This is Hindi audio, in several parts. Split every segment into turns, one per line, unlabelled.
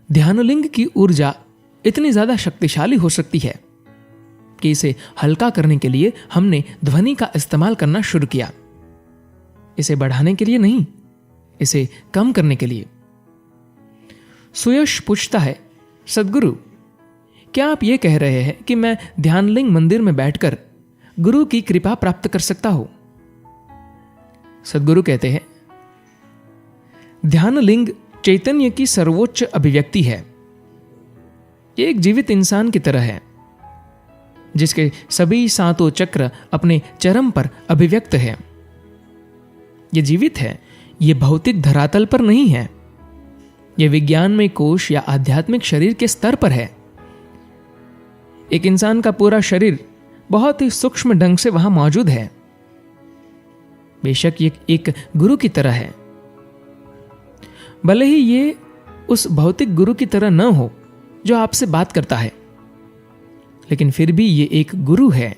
ध्यानलिंग की ऊर्जा इतनी ज्यादा शक्तिशाली हो सकती है कि इसे हल्का करने के लिए हमने ध्वनि का इस्तेमाल करना शुरू किया। इसे बढ़ाने के लिए नहीं, इसे कम करने के लिए। सुयश पूछता है, सद्गुरु, क्या आप यह कह रहे हैं कि मैं ध्यानलिंग मंदिर में बैठकर गुरु की कृपा प्राप्त कर सकता हूं? सद्गुरु कहते हैं, ध्यानलिंग चैतन्य की सर्वोच्च अभिव्यक्ति है। यह एक जीवित इंसान की तरह है, जिसके सभी सातों चक्र अपने चरम पर अभिव्यक्त है। यह जीवित है, यह भौतिक धरातल पर नहीं है। यह विज्ञानमय कोश या आध्यात्मिक शरीर के स्तर पर है। एक इंसान का पूरा शरीर बहुत ही सूक्ष्म ढंग से वहां मौजूद है। बेशक ये एक गुरु की तरह है, भले ही ये उस भौतिक गुरु की तरह न हो जो आपसे बात करता है, लेकिन फिर भी ये एक गुरु है।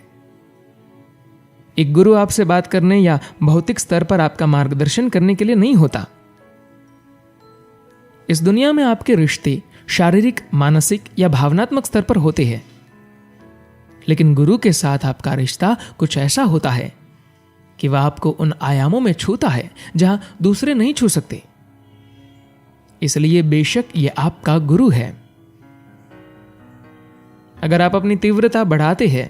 एक गुरु आपसे बात करने या भौतिक स्तर पर आपका मार्गदर्शन करने के लिए नहीं होता। इस दुनिया में आपके रिश्ते शारीरिक, मानसिक या भावनात्मक स्तर पर होते हैं, लेकिन गुरु के साथ आपका रिश्ता कुछ ऐसा होता है कि वह आपको उन आयामों में छूता है जहां दूसरे नहीं छू सकते। इसलिए बेशक यह आपका गुरु है। अगर आप अपनी तीव्रता बढ़ाते हैं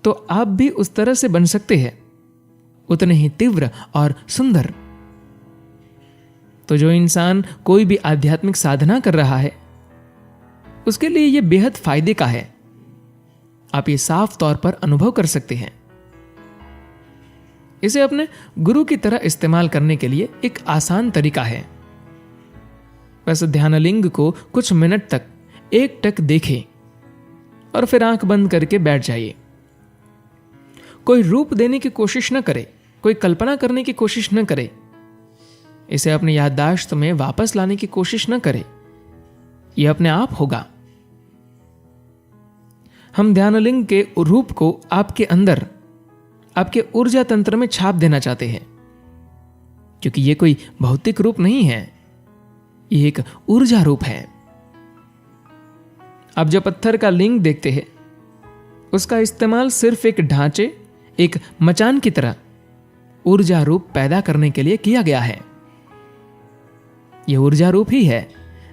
तो आप भी उस तरह से बन सकते हैं, उतने ही तीव्र और सुंदर। तो जो इंसान कोई भी आध्यात्मिक साधना कर रहा है, उसके लिए यह बेहद फायदे का है। आप ये साफ तौर पर अनुभव कर सकते हैं। इसे अपने गुरु की तरह इस्तेमाल करने के लिए एक आसान तरीका है। बस ध्यानलिंग को कुछ मिनट तक एकटक देखें और फिर आंख बंद करके बैठ जाइए। कोई रूप देने की कोशिश न करे, कोई कल्पना करने की कोशिश न करे, इसे अपनी याददाश्त में वापस लाने की कोशिश न करे। यह अपने आप होगा। हम ध्यानलिंग के रूप को आपके अंदर, आपके ऊर्जा तंत्र में छाप देना चाहते हैं, क्योंकि यह कोई भौतिक रूप नहीं है, यह एक ऊर्जा रूप है। आप जो पत्थर का लिंग देखते हैं, उसका इस्तेमाल सिर्फ एक ढांचे, एक मचान की तरह ऊर्जा रूप पैदा करने के लिए किया गया है। यह ऊर्जा रूप ही है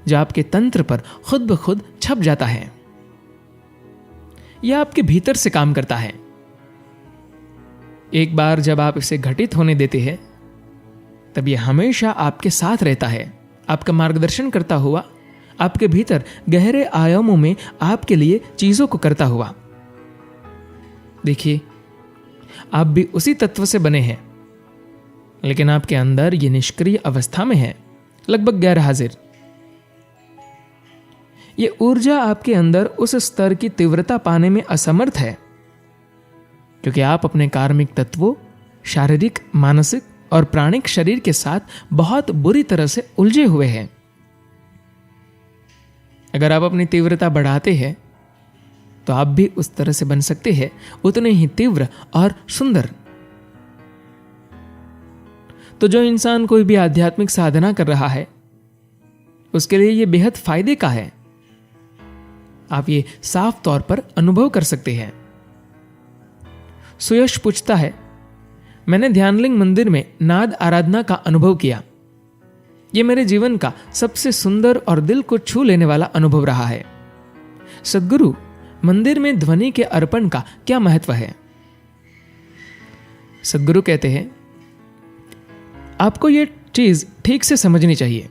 जो आपके तंत्र पर खुद ब खुद छप जाता है। यह आपके भीतर से काम करता है। एक बार जब आप इसे घटित होने देते हैं, तब यह हमेशा आपके साथ रहता है, आपका मार्गदर्शन करता हुआ, आपके भीतर गहरे आयामों में आपके लिए चीजों को करता हुआ। देखिए, आप भी उसी तत्व से बने हैं, लेकिन आपके अंदर यह निष्क्रिय अवस्था में है, लगभग गैर हाजिर। यह ऊर्जा आपके अंदर उस स्तर की तीव्रता पाने में असमर्थ है, क्योंकि आप अपने कार्मिक तत्वों, शारीरिक, मानसिक और प्राणिक शरीर के साथ बहुत बुरी तरह से उलझे हुए हैं। अगर आप अपनी तीव्रता बढ़ाते हैं, तो आप भी उस तरह से बन सकते हैं, उतने ही तीव्र और सुंदर। तो जो इंसान कोई भी आध्यात्मिक साधना कर रहा है, उसके लिए यह बेहद फायदे का है। आप ये साफ तौर पर अनुभव कर सकते हैं। सुयश पूछता है, मैंने ध्यानलिंग मंदिर में नाद आराधना का अनुभव किया। यह मेरे जीवन का सबसे सुंदर और दिल को छू लेने वाला अनुभव रहा है। सद्गुरु, मंदिर में ध्वनि के अर्पण का क्या महत्व है? सद्गुरु कहते हैं, आपको यह चीज ठीक से समझनी चाहिए।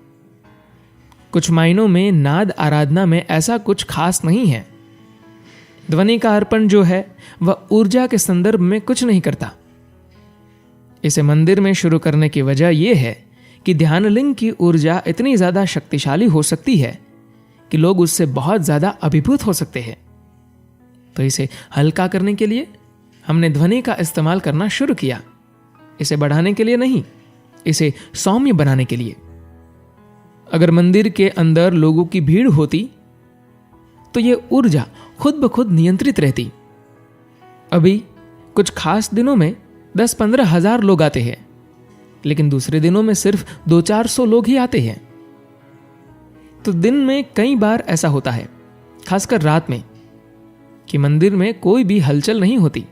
कुछ मायनों में नाद आराधना में ऐसा कुछ खास नहीं है। ध्वनि का अर्पण जो है, वह ऊर्जा के संदर्भ में कुछ नहीं करता। इसे मंदिर में शुरू करने की वजह यह है कि ध्यानलिंग की ऊर्जा इतनी ज्यादा शक्तिशाली हो सकती है कि लोग उससे बहुत ज्यादा अभिभूत हो सकते हैं। तो इसे हल्का करने के लिए हमने ध्वनि का इस्तेमाल करना शुरू किया। इसे बढ़ाने के लिए नहीं, इसे सौम्य बनाने के लिए। अगर मंदिर के अंदर लोगों की भीड़ होती तो यह ऊर्जा खुद ब खुद नियंत्रित रहती। अभी कुछ खास दिनों में 10-15 हजार लोग आते हैं, लेकिन दूसरे दिनों में सिर्फ 200-400 लोग ही आते हैं। तो दिन में कई बार ऐसा होता है, खासकर रात में, कि मंदिर में कोई भी हलचल नहीं होती।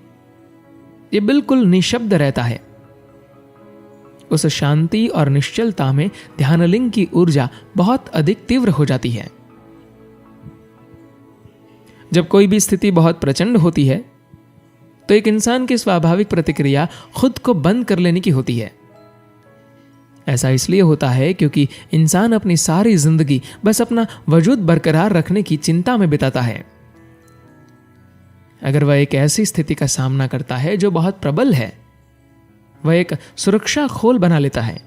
ये बिल्कुल निशब्द रहता है। उस शांति और निश्चलता में ध्यानलिंग की ऊर्जा बहुत अधिक तीव्र हो जाती है। जब कोई भी स्थिति बहुत प्रचंड होती है तो एक इंसान की स्वाभाविक प्रतिक्रिया खुद को बंद कर लेने की होती है। ऐसा इसलिए होता है क्योंकि इंसान अपनी सारी जिंदगी बस अपना वजूद बरकरार रखने की चिंता में बिताता है। अगर वह एक ऐसी स्थिति का सामना करता है जो बहुत प्रबल है, वह एक सुरक्षा खोल बना लेता है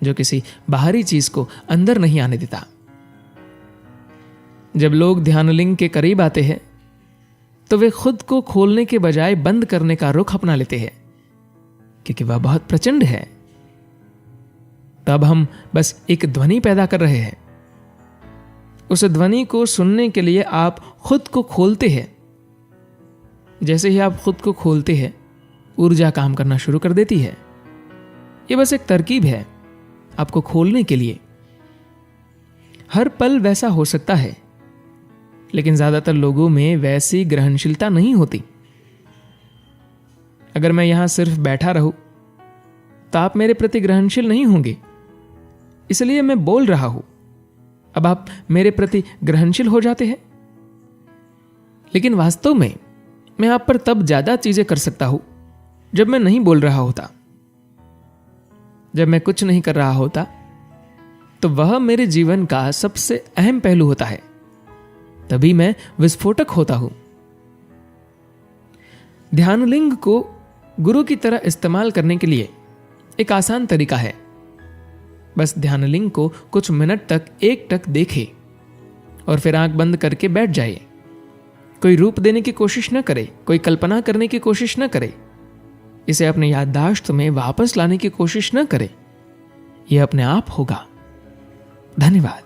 जो किसी बाहरी चीज को अंदर नहीं आने देता। जब लोग ध्यानलिंग के करीब आते हैं तो वे खुद को खोलने के बजाय बंद करने का रुख अपना लेते हैं, क्योंकि वह बहुत प्रचंड है। तब हम बस एक ध्वनि पैदा कर रहे हैं। उस ध्वनि को सुनने के लिए आप खुद को खोलते हैं। जैसे ही आप खुद को खोलते हैं, ऊर्जा काम करना शुरू कर देती है। यह बस एक तरकीब है आपको खोलने के लिए। हर पल वैसा हो सकता है, लेकिन ज्यादातर लोगों में वैसी ग्रहणशीलता नहीं होती। अगर मैं यहां सिर्फ बैठा रहूं तो आप मेरे प्रति ग्रहणशील नहीं होंगे, इसलिए मैं बोल रहा हूं। अब आप मेरे प्रति ग्रहणशील हो जाते हैं। लेकिन वास्तव में मैं आप पर तब ज्यादा चीजें कर सकता हूं जब मैं नहीं बोल रहा होता। जब मैं कुछ नहीं कर रहा होता तो वह मेरे जीवन का सबसे अहम पहलू होता है। तभी मैं विस्फोटक होता हूं। ध्यानलिंग को गुरु की तरह इस्तेमाल करने के लिए एक आसान तरीका है। बस ध्यानलिंग को कुछ मिनट तक एकटक देखें और फिर आंख बंद करके बैठ जाइए। कोई रूप देने की कोशिश न करे, कोई कल्पना करने की कोशिश न करे, इसे अपने याददाश्त में वापस लाने की कोशिश न करे। यह अपने आप होगा। धन्यवाद।